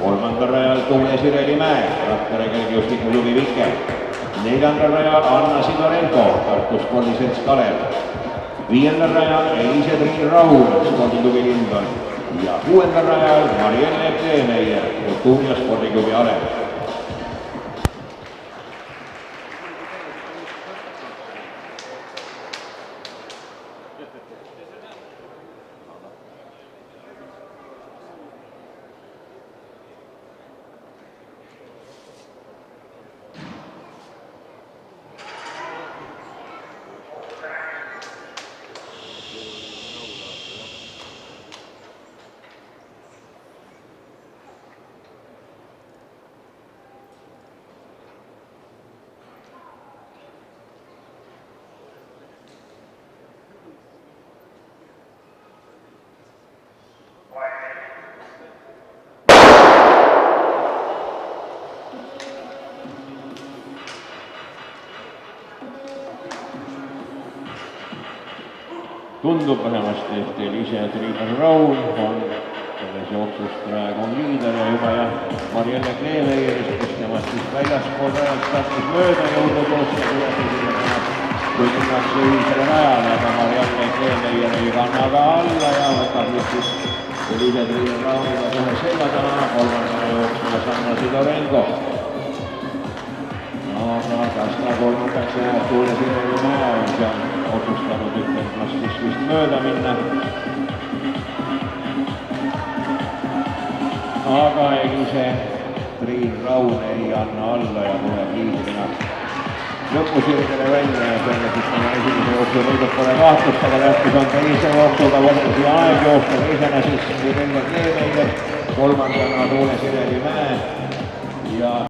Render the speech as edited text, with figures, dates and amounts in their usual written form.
kolmandal rajal Tuule Sirelimäe, Rakvere kergejõustikuklubi Viker. Neljandal rajal Anna Sidorenko, Tartu spordiselts Kalev. Viiendal rajal Elise Triin Raul, spordiklubi Lindon. Ja kuuendal rajal Marielle Kleemeier, Kultuuri- ja spordiklubi Alev. Tundub vähemasti, et Elise Triin Raul on selles jooksus praegu liider ja juba Marielle Kleemeierist, kes temast siis väljaspool rajalt sattus mööda jõudnud kui minnakse ühisele rajale, aga Marielle Kleemeier ei kanna ka alla ja võtab nüüd siis Elise Triin Rauliga kohe selja taha, kolmandana jooksmas Anna Sidorenko. Aga kas ta kolmandaks jääb Tuule Sirelimäe on seal otsustanud ütlevast vist mööda minna. Aga Elise Triin Raul ei anna alla ja tuleb liidrina lõpusirgele välja ja selle siis tema esimese jooksu võidub pole kahtlust, aga tähtis on teise jooksuga võrdlusi aeg joosta, teisena siis Elise Kleemeier, kolmandana Tuule Sirelimäe.